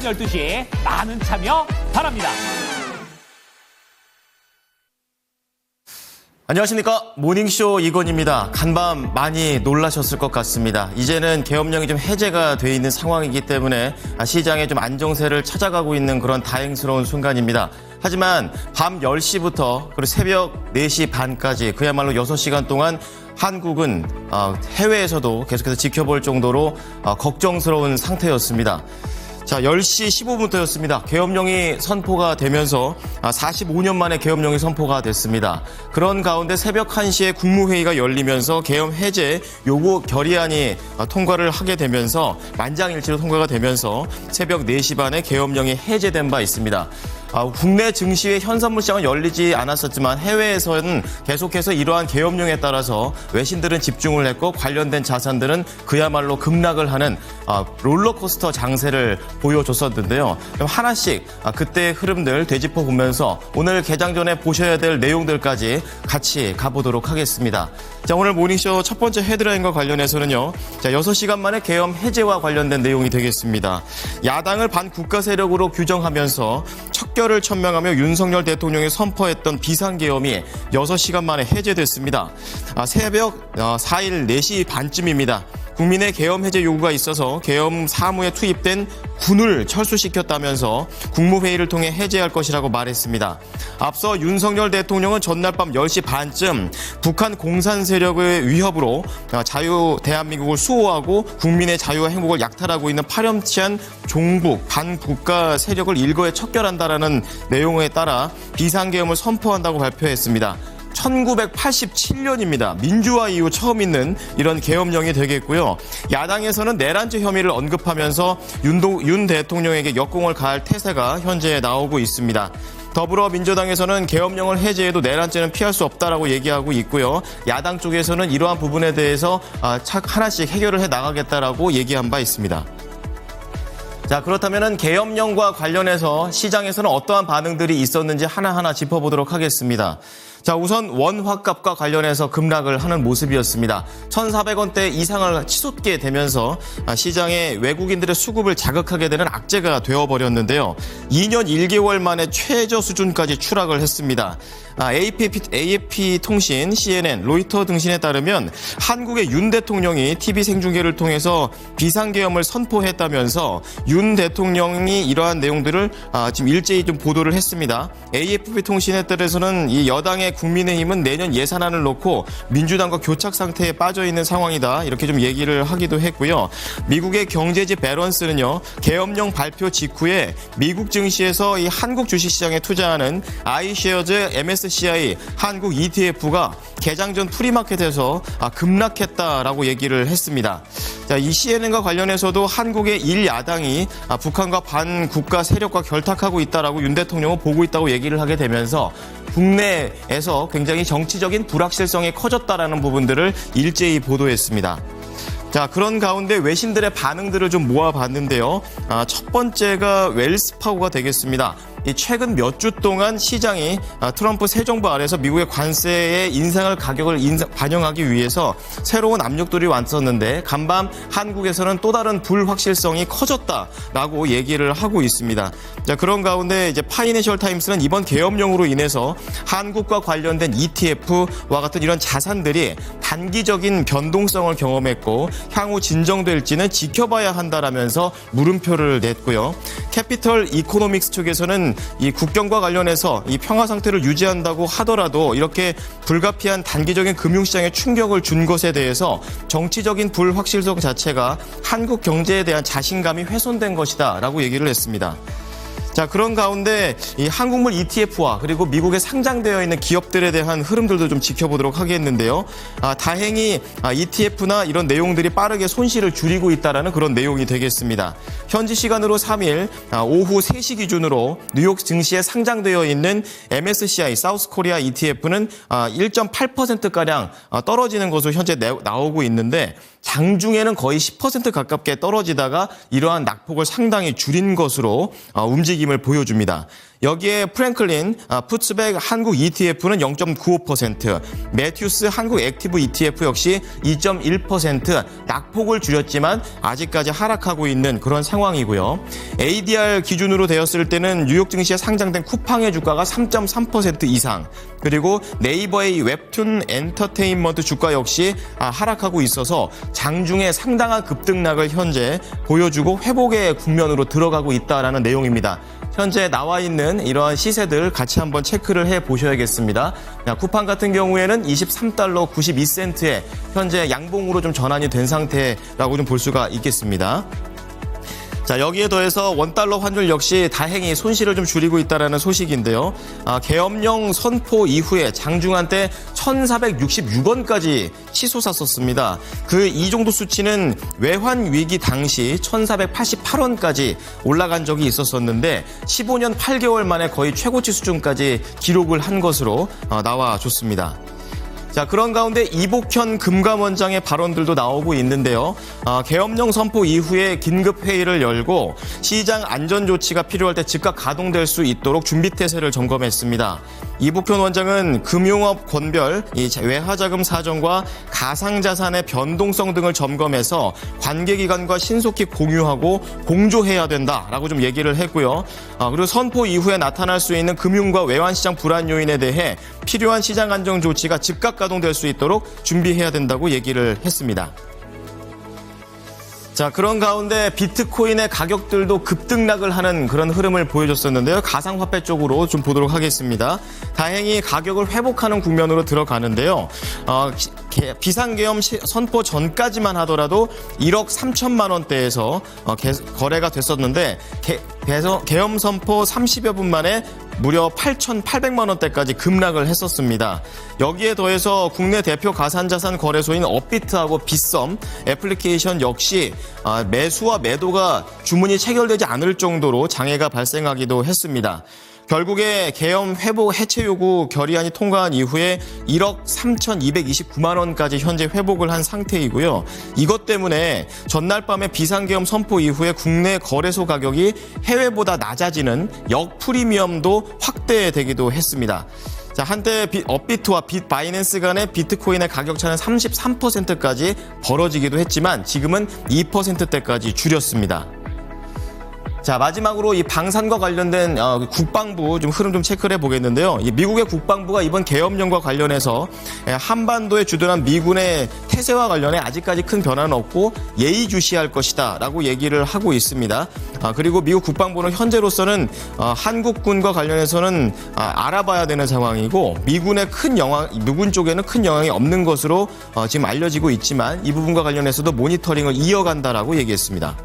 12시에 많은 참여 바랍니다. 안녕하십니까. 모닝쇼 이건입니다. 간밤 많이 놀라셨을 것 같습니다. 이제는 계엄령이 좀 해제가 돼 있는 상황이기 때문에 시장에 좀 안정세를 찾아가고 있는 그런 다행스러운 순간입니다. 하지만 밤 10시부터 그리고 새벽 4시 반까지 그야말로 6시간 동안 한국은 해외에서도 계속해서 지켜볼 정도로 걱정스러운 상태였습니다. 자, 10시 15분부터였습니다. 계엄령이 선포가 되면서 45년 만에 계엄령이 선포가 됐습니다. 그런 가운데 새벽 1시에 국무회의가 열리면서 계엄 해제 요구 결의안이 통과를 하게 되면서 만장일치로 통과가 되면서 새벽 4시 반에 계엄령이 해제된 바 있습니다. 국내 증시의 현선물 시장은 열리지 않았었지만 해외에서는 계속해서 이러한 계엄령에 따라서 외신들은 집중을 했고 관련된 자산들은 그야말로 급락을 하는 롤러코스터 장세를 보여줬었는데요. 그럼 하나씩 그때의 흐름들 되짚어 보면서 오늘 개장 전에 보셔야 될 내용들까지 같이 가보도록 하겠습니다. 자, 오늘 모닝쇼 첫 번째 헤드라인과 관련해서는요. 자, 6시간 만에 계엄 해제와 관련된 내용이 되겠습니다. 야당을 반국가 세력으로 규정하면서 척결을 천명하며 윤석열 대통령이 선포했던 비상계엄이 6시간 만에 해제됐습니다. 새벽 4일 4시 반쯤입니다. 국민의 계엄 해제 요구가 있어서 계엄 사무에 투입된 군을 철수시켰다면서 국무회의를 통해 해제할 것이라고 말했습니다. 앞서 윤석열 대통령은 전날 밤 10시 반쯤 북한 공산 세력의 위협으로 대한민국을 수호하고 국민의 자유와 행복을 약탈하고 있는 파렴치한 종북 반국가 세력을 일거에 척결한다라는 내용에 따라 비상계엄을 선포한다고 발표했습니다. 1987년입니다. 민주화 이후 처음 있는 이런 계엄령이 되겠고요. 야당에서는 내란죄 혐의를 언급하면서 윤 대통령에게 역공을 가할 태세가 현재 나오고 있습니다. 더불어민주당에서는 계엄령을 해제해도 내란죄는 피할 수 없다라고 얘기하고 있고요. 야당 쪽에서는 이러한 부분에 대해서 하나씩 해결을 해 나가겠다라고 얘기한 바 있습니다. 자, 그렇다면은 계엄령과 관련해서 시장에서는 어떠한 반응들이 있었는지 하나하나 짚어보도록 하겠습니다. 자, 우선 원화값과 관련해서 급락을 하는 모습이었습니다. 1,400원대 이상을 치솟게 되면서 시장에 외국인들의 수급을 자극하게 되는 악재가 되어버렸는데요. 2년 1개월 만에 최저 수준까지 추락을 했습니다. AFP 통신, CNN, 로이터 등신에 따르면 한국의 윤 대통령이 TV 생중계를 통해서 비상계엄을 선포했다면서 윤 대통령이 이러한 내용들을 지금 일제히 좀 보도를 했습니다. AFP 통신에 따라서는 이 여당의 국민의힘은 내년 예산안을 놓고 민주당과 교착 상태에 빠져 있는 상황이다. 이렇게 좀 얘기를 하기도 했고요. 미국의 경제지 밸런스는요. 계엄령 발표 직후에 미국 증시에서 이 한국 주식시장에 투자하는 iShares MSCI 한국 ETF가 개장 전 프리마켓에서 급락했다라고 얘기를 했습니다. 자, 이 CNN과 관련해서도 한국의 일야당이 북한과 반국가 세력과 결탁하고 있다라고 윤 대통령은 보고 있다고 얘기를 하게 되면서 국내에서 굉장히 정치적인 불확실성이 커졌다라는 부분들을 일제히 보도했습니다. 자, 그런 가운데 외신들의 반응들을 좀 모아봤는데요. 첫 번째가 웰스파고가 되겠습니다. 이 최근 몇 주 동안 시장이 트럼프 새 정부 아래에서 미국의 관세의 인상을 가격을 반영하기 위해서 새로운 압력들이 왔었는데 간밤 한국에서는 또 다른 불확실성이 커졌다라고 얘기를 하고 있습니다. 자, 그런 가운데 이제 파이낸셜 타임스는 이번 계엄령으로 인해서 한국과 관련된 ETF와 같은 이런 자산들이 단기적인 변동성을 경험했고 향후 진정될지는 지켜봐야 한다라면서 물음표를 냈고요. 캐피털 이코노믹스 쪽에서는 이 국경과 관련해서 이 평화 상태를 유지한다고 하더라도 이렇게 불가피한 단기적인 금융시장에 충격을 준 것에 대해서 정치적인 불확실성 자체가 한국 경제에 대한 자신감이 훼손된 것이다라고 얘기를 했습니다. 자, 그런 가운데 이 한국물 ETF와 그리고 미국에 상장되어 있는 기업들에 대한 흐름들도 좀 지켜보도록 하겠는데요. 다행히 ETF나 이런 내용들이 빠르게 손실을 줄이고 있다라는 그런 내용이 되겠습니다. 현지 시간으로 3일 오후 3시 기준으로 뉴욕 증시에 상장되어 있는 MSCI 사우스코리아 ETF는 1.8%가량 떨어지는 것으로 현재 나오고 있는데 장중에는 거의 10% 가깝게 떨어지다가 이러한 낙폭을 상당히 줄인 것으로 움직임을 보여줍니다. 여기에 프랭클린 푸츠백 한국 ETF는 0.95%, 매튜스 한국 액티브 ETF 역시 2.1% 낙폭을 줄였지만 아직까지 하락하고 있는 그런 상황이고요. ADR 기준으로 되었을 때는 뉴욕 증시에 상장된 쿠팡의 주가가 3.3% 이상, 그리고 네이버의 웹툰 엔터테인먼트 주가 역시 하락하고 있어서 장중에 상당한 급등락을 현재 보여주고 회복의 국면으로 들어가고 있다라는 내용입니다. 현재 나와 있는 이러한 시세들 같이 한번 체크를 해 보셔야겠습니다. 쿠팡 같은 경우에는 23달러 92센트에 현재 양봉으로 좀 전환이 된 상태라고 좀 볼 수가 있겠습니다. 자, 여기에 더해서 원달러 환율 역시 다행히 손실을 좀 줄이고 있다는 소식인데요. 계엄령 선포 이후에 장중한 때 1,466원까지 치솟았었습니다. 이 정도 수치는 외환 위기 당시 1,488원까지 올라간 적이 있었었는데 15년 8개월 만에 거의 최고치 수준까지 기록을 한 것으로 나와줬습니다. 자, 그런 가운데 이복현 금감원장의 발언들도 나오고 있는데요. 계엄령 선포 이후에 긴급 회의를 열고 시장 안전 조치가 필요할 때 즉각 가동될 수 있도록 준비태세를 점검했습니다. 이복현 원장은 금융업 권별, 외화자금 사정과 가상자산의 변동성 등을 점검해서 관계기관과 신속히 공유하고 공조해야 된다라고 좀 얘기를 했고요. 그리고 선포 이후에 나타날 수 있는 금융과 외환시장 불안 요인에 대해 필요한 시장 안정 조치가 즉각 가동될 수 있도록 준비해야 된다고 얘기를 했습니다. 자, 그런 가운데 비트코인의 가격들도 급등락을 하는 그런 흐름을 보여줬었는데요. 가상화폐 쪽으로 좀 보도록 하겠습니다. 다행히 가격을 회복하는 국면으로 들어가는데요. 비상계엄 선포 전까지만 하더라도 1억 3천만 원대에서 거래가 됐었는데 계엄 선포 30여 분 만에 무려 8,800만 원대까지 급락을 했었습니다. 여기에 더해서 국내 대표 가상자산 거래소인 업비트하고 빗썸 애플리케이션 역시 매수와 매도가 주문이 체결되지 않을 정도로 장애가 발생하기도 했습니다. 결국에 계엄 회복 해체 요구 결의안이 통과한 이후에 1억 3,229만 원까지 현재 회복을 한 상태이고요. 이것 때문에 전날 밤에 비상계엄 선포 이후에 국내 거래소 가격이 해외보다 낮아지는 역프리미엄도 확대되기도 했습니다. 자, 한때 업비트와 바이낸스 간의 비트코인의 가격 차는 33%까지 벌어지기도 했지만 지금은 2%대까지 줄였습니다. 자, 마지막으로 이 방산과 관련된 국방부 좀 흐름 좀 체크를 해보겠는데요. 이 미국의 국방부가 이번 계엄령과 관련해서 한반도에 주둔한 미군의 태세와 관련해 아직까지 큰 변화는 없고 예의주시할 것이다 라고 얘기를 하고 있습니다. 그리고 미국 국방부는 현재로서는 한국군과 관련해서는 알아봐야 되는 상황이고 미군 쪽에는 큰 영향이 없는 것으로 지금 알려지고 있지만 이 부분과 관련해서도 모니터링을 이어간다라고 얘기했습니다.